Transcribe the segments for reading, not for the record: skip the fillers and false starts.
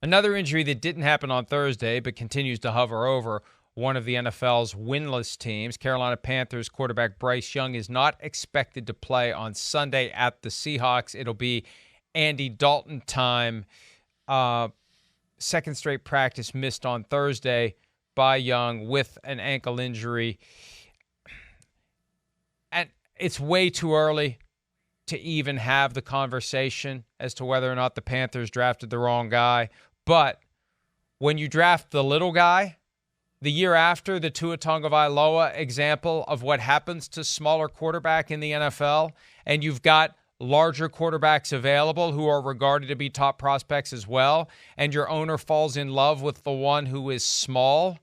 Another injury that didn't happen on Thursday but continues to hover over one of the NFL's winless teams. Carolina Panthers quarterback Bryce Young is not expected to play on Sunday at the Seahawks. It'll be Andy Dalton time. Second straight practice missed on Thursday by Young with an ankle injury. And it's way too early to even have the conversation as to whether or not the Panthers drafted the wrong guy. But when you draft the little guy, the year after the Tua Tagovailoa example of what happens to smaller quarterback in the NFL, and you've got larger quarterbacks available who are regarded to be top prospects as well, and your owner falls in love with the one who is small,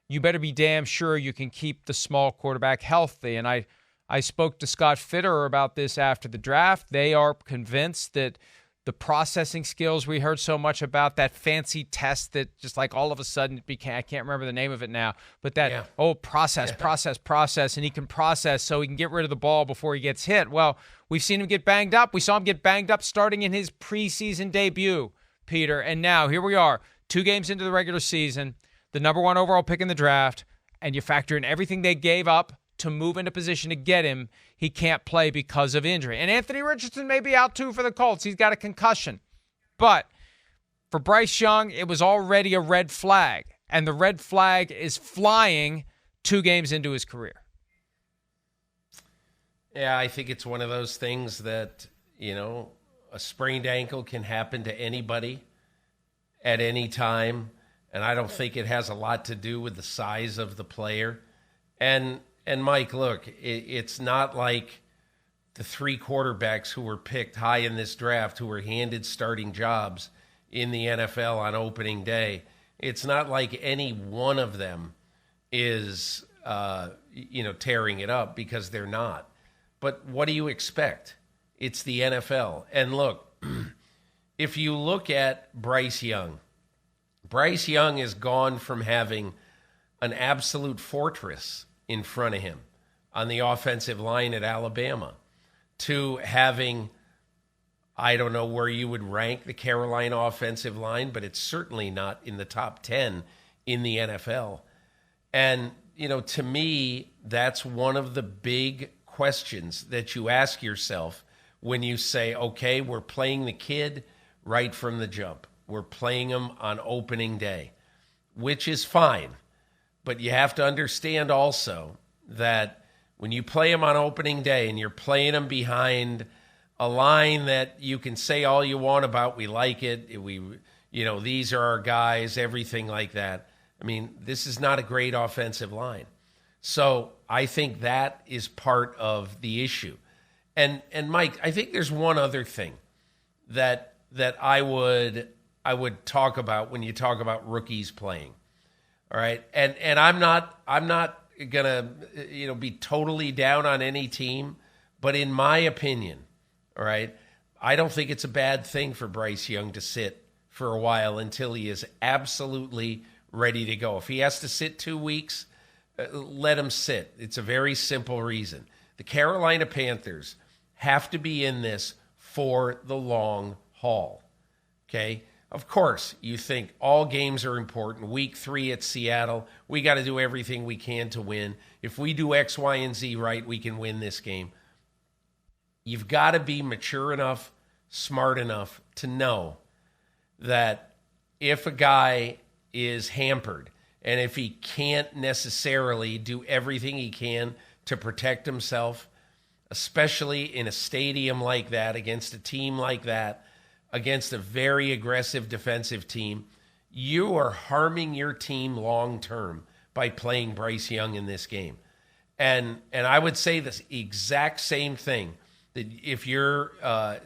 you better be damn sure you can keep the small quarterback healthy. And I spoke to Scott Fitterer about this after the draft. They are convinced that the processing skills we heard so much about, that fancy test that just like all of a sudden it became, I can't remember the name of it now, but that, process, and he can process so he can get rid of the ball before he gets hit. Well, we've seen him get banged up. We saw him get banged up starting in his preseason debut, Peter. And now here we are, 2 games into the regular season, the number 1 overall pick in the draft, and you factor in everything they gave up to move into position to get him, he can't play because of injury. And Anthony Richardson may be out too for the Colts. He's got a concussion. But for Bryce Young, it was already a red flag. And the red flag is flying 2 games into his career. Yeah, I think it's one of those things that, a sprained ankle can happen to anybody at any time. And I don't think it has a lot to do with the size of the player. And Mike, look, it's not like the 3 quarterbacks who were picked high in this draft who were handed starting jobs in the NFL on opening day. It's not like any one of them is, tearing it up, because they're not. But what do you expect? It's the NFL. And look, if you look at Bryce Young has gone from having an absolute fortress in front of him on the offensive line at Alabama to having, I don't know where you would rank the Carolina offensive line, but it's certainly not in the top 10 in the NFL. And, to me, that's one of the big questions that you ask yourself when you say, okay, we're playing the kid right from the jump. We're playing him on opening day, which is fine. But you have to understand also that when you play him on opening day and you're playing him behind a line that you can say all you want about, we like it, these are our guys, everything like that. I mean, this is not a great offensive line. So I think that is part of the issue. And Mike, I think there's one other thing that I would talk about when you talk about rookies playing. All right. And I'm not gonna be totally down on any team, but in my opinion, all right, I don't think it's a bad thing for Bryce Young to sit for a while until he is absolutely ready to go. If he has to sit 2 weeks, let him sit. It's a very simple reason. The Carolina Panthers have to be in this for the long haul. Okay? Of course, you think all games are important. Week 3 at Seattle, we got to do everything we can to win. If we do X, Y, and Z right, we can win this game. You've got to be mature enough, smart enough to know that if a guy is hampered and if he can't necessarily do everything he can to protect himself, especially in a stadium like that, against a team like that, against a very aggressive defensive team, you are harming your team long-term by playing Bryce Young in this game. And I would say the exact same thing, that if you're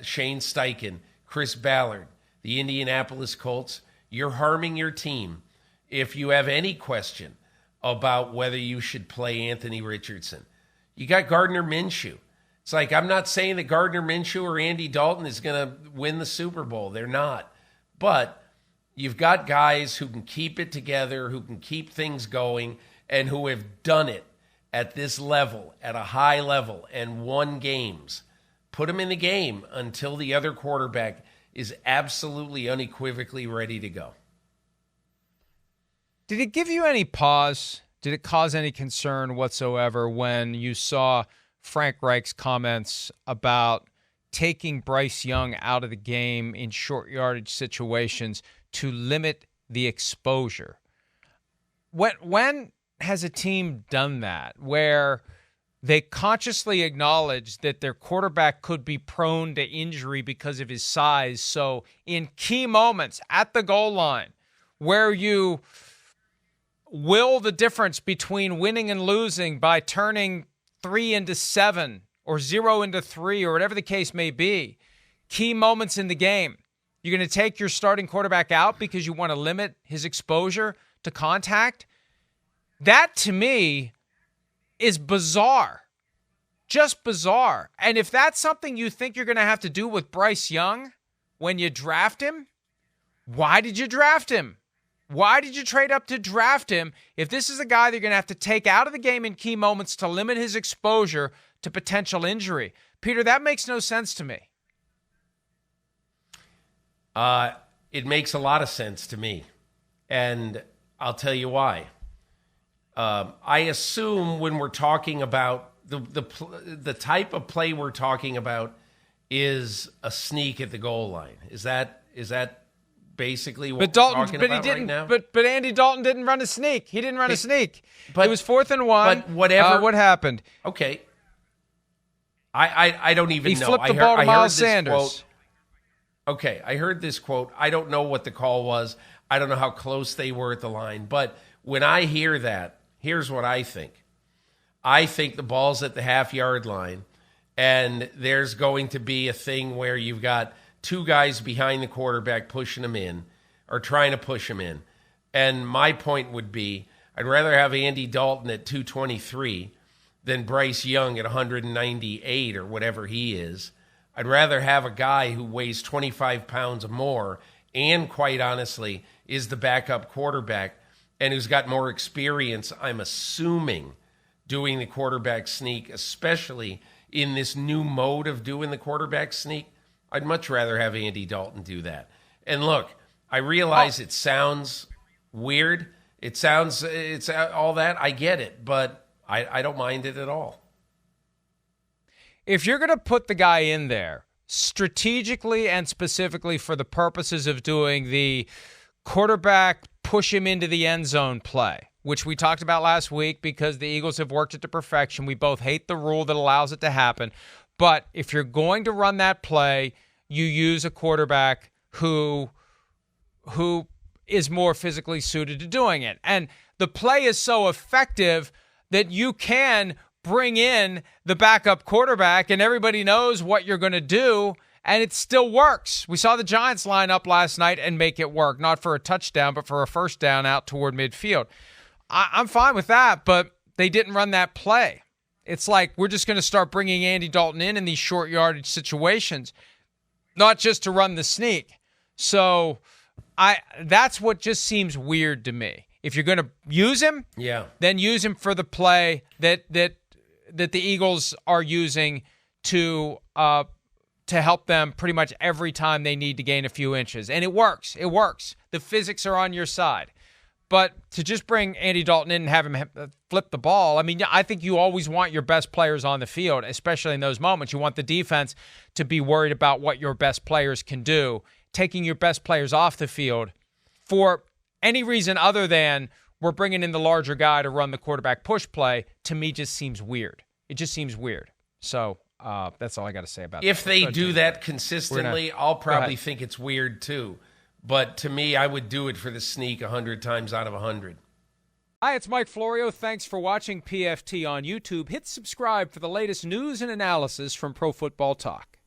Shane Steichen, Chris Ballard, the Indianapolis Colts, you're harming your team if you have any question about whether you should play Anthony Richardson. You got Gardner Minshew. It's like, I'm not saying that Gardner Minshew or Andy Dalton is going to win the Super Bowl. They're not. But you've got guys who can keep it together, who can keep things going, and who have done it at this level, at a high level, and won games. Put them in the game until the other quarterback is absolutely unequivocally ready to go. Did it give you any pause? Did it cause any concern whatsoever when you saw Frank Reich's comments about taking Bryce Young out of the game in short yardage situations to limit the exposure? When has a team done that, where they consciously acknowledge that their quarterback could be prone to injury because of his size? So in key moments at the goal line, where you will the difference between winning and losing by turning 3 into 7 or 0 into 3 or whatever the case may be, key moments in the game, you're going to take your starting quarterback out because you want to limit his exposure to contact? That, to me, is bizarre. Just bizarre. And if that's something you think you're going to have to do with Bryce Young when you draft him, why did you draft him? Why did you trade up to draft him if this is a guy that you're going to have to take out of the game in key moments to limit his exposure to potential injury? Peter, that makes no sense to me. It makes a lot of sense to me, and I'll tell you why. I assume when we're talking about the type of play we're talking about is a sneak at the goal line. Is that basically what we're talking about right now? But Andy Dalton didn't run a sneak. He didn't run a sneak. But it was 4th and 1. But whatever. What happened? Okay. I don't even know. He flipped the ball to Miles Sanders. Quote. Okay, I heard this quote. I don't know what the call was. I don't know how close they were at the line. But when I hear that, here's what I think. I think the ball's at the half-yard line, and there's going to be a thing where you've got 2 guys behind the quarterback pushing him in or trying to push him in. And my point would be I'd rather have Andy Dalton at 223 than Bryce Young at 198 or whatever he is. I'd rather have a guy who weighs 25 pounds more and, quite honestly, is the backup quarterback and who's got more experience, I'm assuming, doing the quarterback sneak, especially in this new mode of doing the quarterback sneak. I'd much rather have Andy Dalton do that. And look, I realize it sounds weird. It's all that. I get it, but I don't mind it at all. If you're going to put the guy in there strategically and specifically for the purposes of doing the quarterback push him into the end zone play, which we talked about last week because the Eagles have worked it to perfection. We both hate the rule that allows it to happen. But if you're going to run that play, you use a quarterback who is more physically suited to doing it. And the play is so effective that you can bring in the backup quarterback and everybody knows what you're going to do, and it still works. We saw the Giants line up last night and make it work, not for a touchdown, but for a first down out toward midfield. I'm fine with that, but they didn't run that play. It's like we're just going to start bringing Andy Dalton in these short yardage situations, not just to run the sneak. So that's what just seems weird to me. If you're going to use him, then use him for the play that the Eagles are using to help them pretty much every time they need to gain a few inches. And it works. It works. The physics are on your side. But to just bring Andy Dalton in and have him flip the ball, I mean, I think you always want your best players on the field, especially in those moments. You want the defense to be worried about what your best players can do. Taking your best players off the field for any reason other than we're bringing in the larger guy to run the quarterback push play, to me just seems weird. It just seems weird. So that's all I got to say about that. If they do that consistently, I'll probably think it's weird too. But to me, I would do it for the sneak 100 times out of 100. Hi, it's Mike Florio. Thanks for watching PFT on YouTube. Hit subscribe for the latest news and analysis from Pro Football Talk.